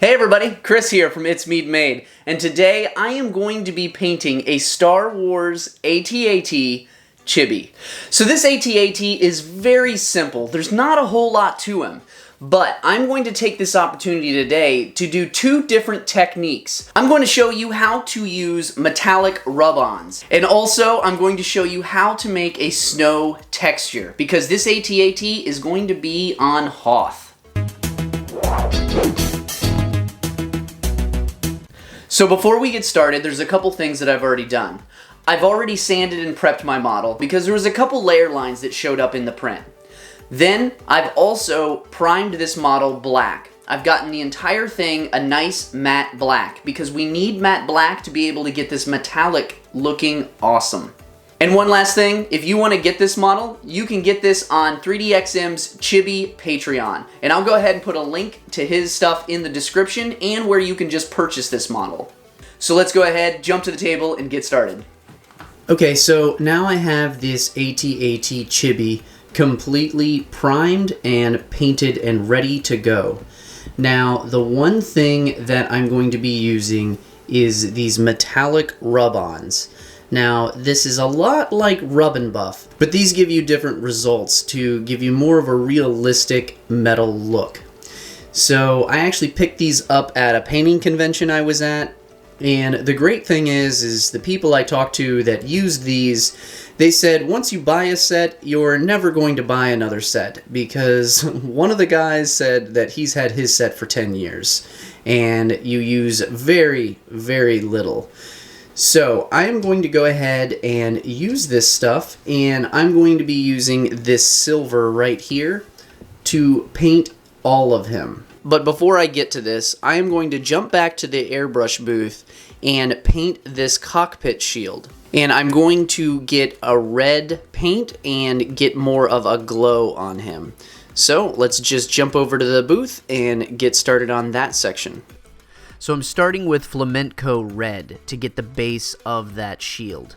Hey everybody, Chris here from It's Mead Made, and today I am going to be painting a Star Wars AT-AT Chibi. So this AT-AT is very simple. There's not a whole lot to him, but I'm going to take this opportunity today to do two different techniques. I'm going to show you how to use metallic rub-ons, and also I'm going to show you how to make a snow texture, because this AT-AT is going to be on Hoth. So before we get started, there's a couple things that I've already done. I've already sanded and prepped my model because there was a couple layer lines that showed up in the print. Then I've also primed this model black. I've gotten the entire thing a nice matte black because we need matte black to be able to get this metallic looking awesome. And one last thing, if you want to get this model, you can get this on 3DXM's Chibi Patreon. And I'll go ahead and put a link to his stuff in the description and where you can just purchase this model. So let's go ahead, jump to the table, and get started. Okay, so now I have this AT-AT Chibi completely primed and painted and ready to go. Now, the one thing that I'm going to be using is these metallic rub-ons. Now, this is a lot like Rub and Buff, but these give you different results to give you more of a realistic metal look. So I actually picked these up at a painting convention I was at, and the great thing is the people I talked to that used these, they said once you buy a set, you're never going to buy another set, because one of the guys said that he's had his set for 10 years, and you use very, very little. So I am going to go ahead and use this stuff, and I'm going to be using this silver right here to paint all of him. But before I get to this, I am going to jump back to the airbrush booth and paint this cockpit shield. And I'm going to get a red paint and get more of a glow on him. So let's just jump over to the booth and get started on that section. So I'm starting with Flamenco Red to get the base of that shield.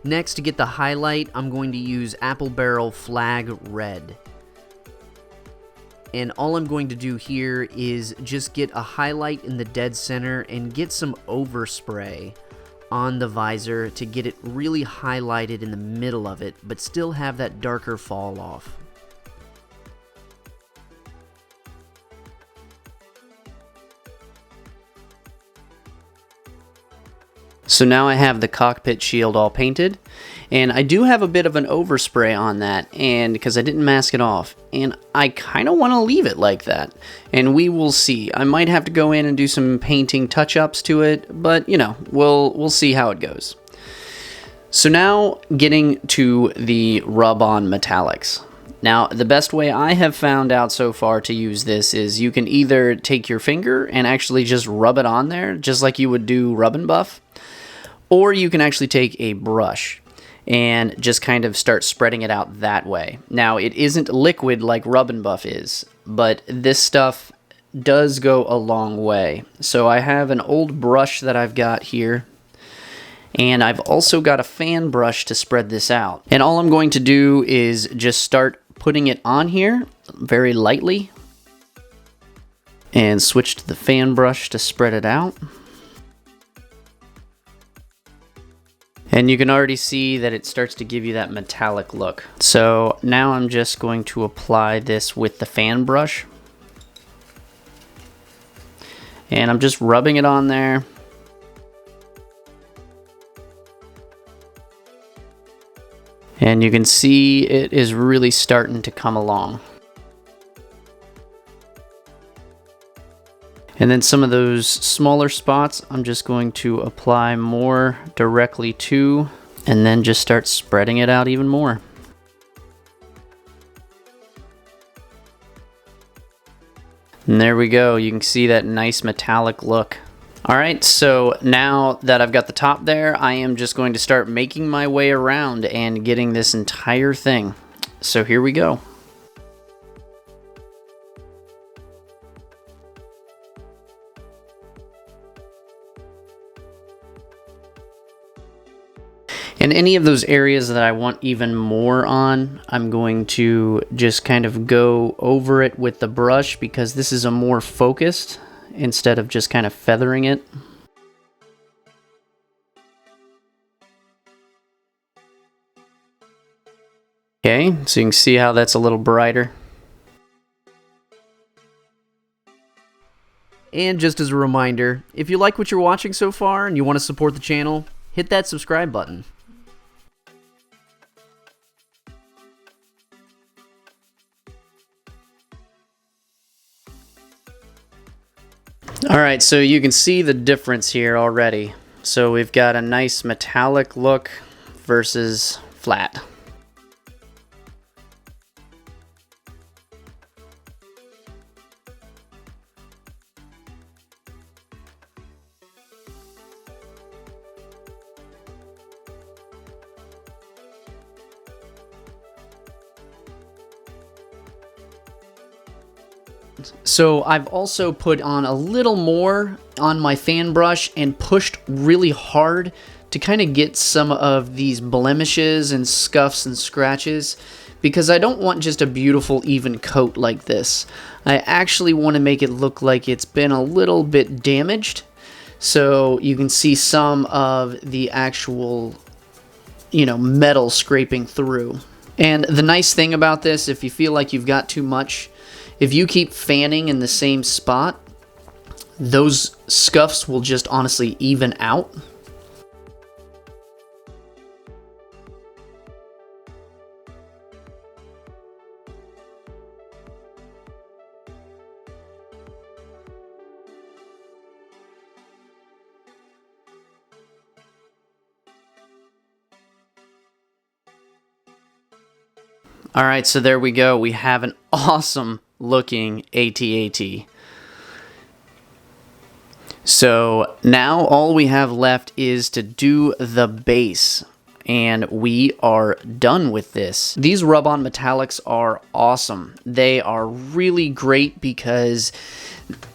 Next, to get the highlight, I'm going to use Apple Barrel Flag Red. And all I'm going to do here is just get a highlight in the dead center and get some overspray on the visor to get it really highlighted in the middle of it, but still have that darker fall off. So now I have the cockpit shield all painted, and I do have a bit of an overspray on that, and because I didn't mask it off, and I kind of want to leave it like that, and we will see. I might have to go in and do some painting touch-ups to it, but you know, we'll see how it goes. So now getting to the rub-on metallics. Now, the best way I have found out so far to use this is you can either take your finger and actually just rub it on there, just like you would do Rub and Buff, or you can actually take a brush and just kind of start spreading it out that way. Now, it isn't liquid like Rub and Buff is, but this stuff does go a long way. So I have an old brush that I've got here, and I've also got a fan brush to spread this out. And all I'm going to do is just start putting it on here very lightly and switch to the fan brush to spread it out. And you can already see that it starts to give you that metallic look. So now I'm just going to apply this with the fan brush. And I'm just rubbing it on there. And you can see it is really starting to come along. And then some of those smaller spots, I'm just going to apply more directly to, and then just start spreading it out even more. And there we go. You can see that nice metallic look. Alright, so now that I've got the top there, I am just going to start making my way around and getting this entire thing. So here we go. And And any of those areas that I want even more on, I'm going to just kind of go over it with the brush because this is a more focused instead of just kind of feathering it. Okay, so you can see how that's a little brighter. And just as a reminder, if you like what you're watching so far and you want to support the channel, hit that subscribe button. Alright, so you can see the difference here already. So we've got a nice metallic look versus flat. So I've also put on a little more on my fan brush and pushed really hard to kind of get some of these blemishes and scuffs and scratches, because I don't want just a beautiful even coat like this. I actually want to make it look like it's been a little bit damaged, so you can see some of the actual, metal scraping through. And the nice thing about this, if you feel like you've got too much, if you keep fanning in the same spot, those scuffs will just honestly even out. Alright, so there we go. We have an awesome looking AT-AT. So now all we have left is to do the base, and we are done with this. These rub-on metallics are awesome. They are really great because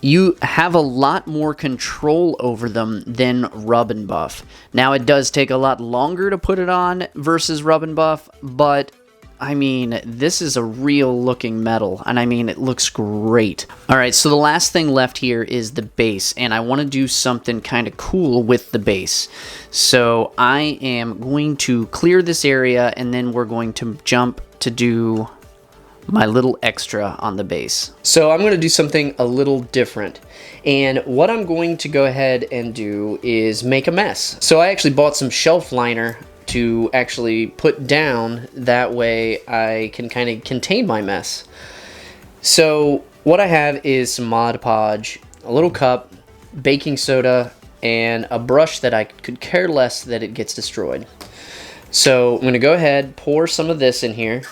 you have a lot more control over them than rub and buff. Now it does take a lot longer to put it on versus rub and buff, but I mean, this is a real looking metal, and I mean, it looks great. Alright, so the last thing left here is the base, and I want to do something kind of cool with the base. So I am going to clear this area, and then we're going to jump to do my little extra on the base. So I'm going to do something a little different. And what I'm going to go ahead and do is make a mess. So I actually bought some shelf liner to actually put down, that way I can kind of contain my mess. So what I have is some Mod Podge, a little cup, baking soda, and a brush that I could care less that it gets destroyed. So I'm going to go ahead, pour some of this in here.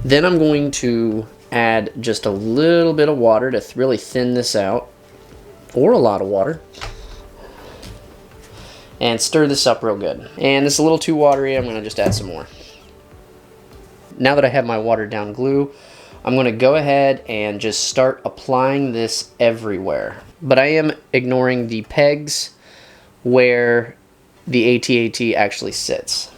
Then I'm going to add just a little bit of water to really thin this out, or a lot of water. And stir this up real good. And it's a little too watery, I'm going to just add some more. Now that I have my watered down glue, I'm going to go ahead and just start applying this everywhere. But I am ignoring the pegs where the AT-AT actually sits.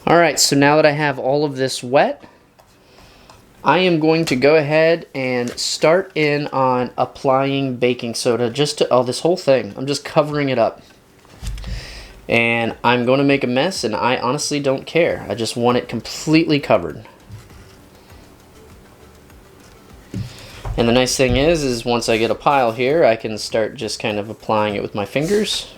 Alright, so now that I have all of this wet, I am going to go ahead and start in on applying baking soda just to, this whole thing. I'm just covering it up. And I'm going to make a mess, and I honestly don't care. I just want it completely covered. And the nice thing is once I get a pile here, I can start just kind of applying it with my fingers.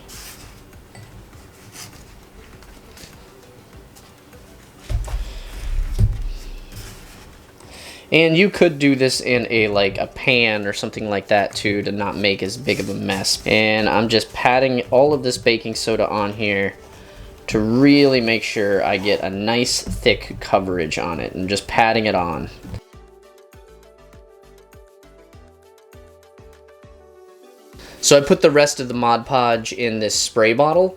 And you could do this in a pan or something like that too, to not make as big of a mess. And I'm just patting all of this baking soda on here to really make sure I get a nice thick coverage on it, and just patting it on. So I put the rest of the Mod Podge in this spray bottle,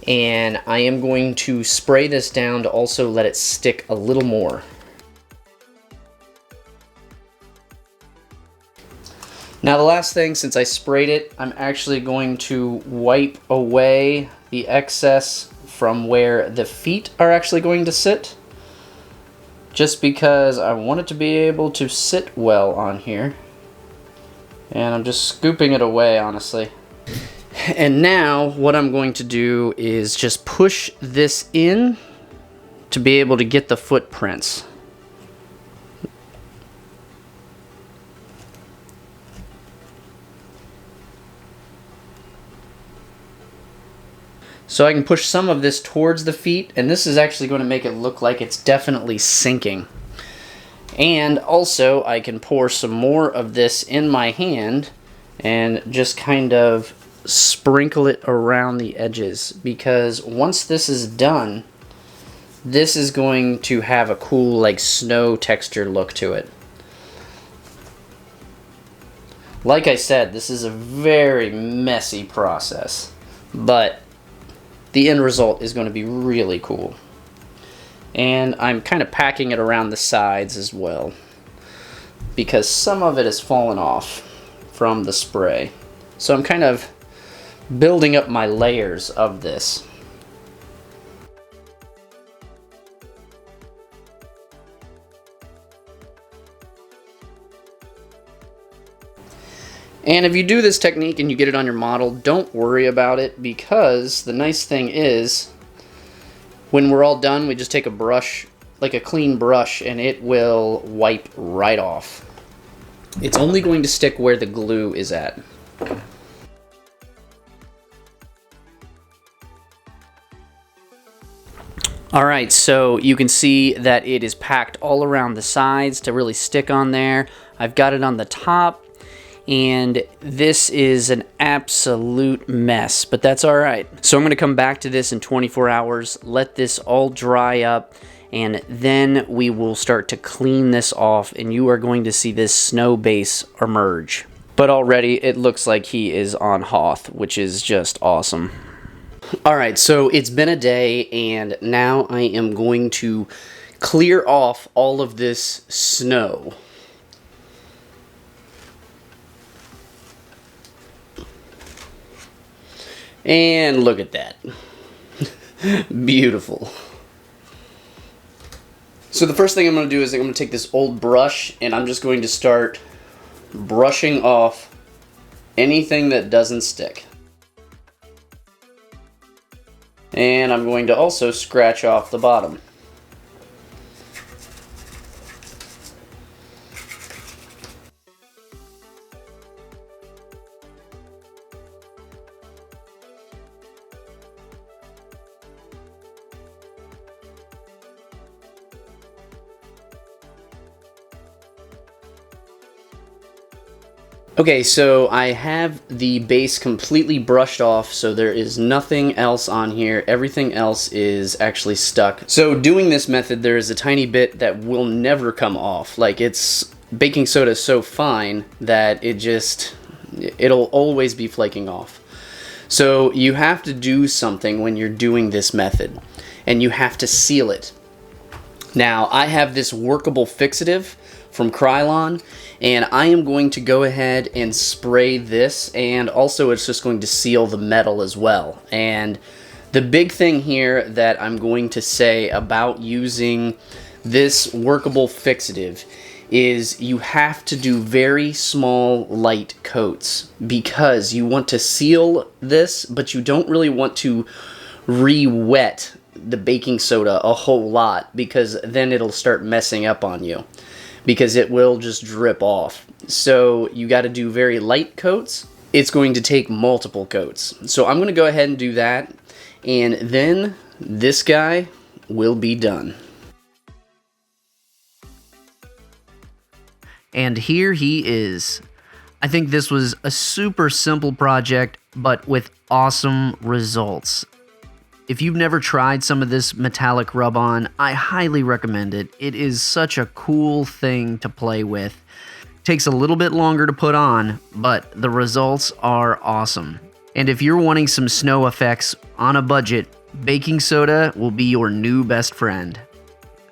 and I am going to spray this down to also let it stick a little more. Now the last thing, since I sprayed it, I'm actually going to wipe away the excess from where the feet are actually going to sit. Just because I want it to be able to sit well on here. And I'm just scooping it away, honestly. And now what I'm going to do is just push this in to be able to get the footprints. So I can push some of this towards the feet, and this is actually going to make it look like it's definitely sinking. And also I can pour some more of this in my hand and just kind of sprinkle it around the edges, because once this is done, this is going to have a cool like snow texture look to it. Like I said, this is a very messy process, but the end result is going to be really cool. And I'm kind of packing it around the sides as well, because some of it has fallen off from the spray. So I'm kind of building up my layers of this. And if you do this technique and you get it on your model, don't worry about it, because the nice thing is, when we're all done, we just take a brush, like a clean brush, and it will wipe right off. It's only going to stick where the glue is at. Alright, so you can see that it is packed all around the sides to really stick on there. I've got it on the top. And this is an absolute mess, but that's all right. So I'm going to come back to this in 24 hours, let this all dry up, and then we will start to clean this off, and you are going to see this snow base emerge. But already it looks like he is on Hoth, which is just awesome. All right, so it's been a day, and now I am going to clear off all of this snow. And look at that. Beautiful. So the first thing I'm going to do is I'm going to take this old brush, and I'm just going to start brushing off anything that doesn't stick. And I'm going to also scratch off the bottom. Okay, so I have the base completely brushed off, so there is nothing else on here. Everything else is actually stuck. So doing this method, there is a tiny bit that will never come off. Like, baking soda is so fine that it'll always be flaking off. So you have to do something when you're doing this method, and you have to seal it. Now, I have this workable fixative from Krylon, and I am going to go ahead and spray this, and also it's just going to seal the metal as well. And the big thing here that I'm going to say about using this workable fixative is you have to do very small light coats, because you want to seal this, but you don't really want to re-wet the baking soda a whole lot, because then it'll start messing up on you, because it will just drip off. So you got to do very light coats. It's going to take multiple coats. So I'm going to go ahead and do that, and then this guy will be done. And here he is. I think this was a super simple project, but with awesome results. If you've never tried some of this metallic rub-on, I highly recommend it. It is such a cool thing to play with. Takes a little bit longer to put on, but the results are awesome. And if you're wanting some snow effects on a budget, baking soda will be your new best friend.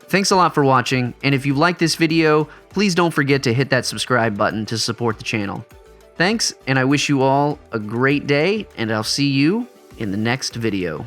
Thanks a lot for watching, and if you like this video, please don't forget to hit that subscribe button to support the channel. Thanks, and I wish you all a great day, and I'll see you in the next video.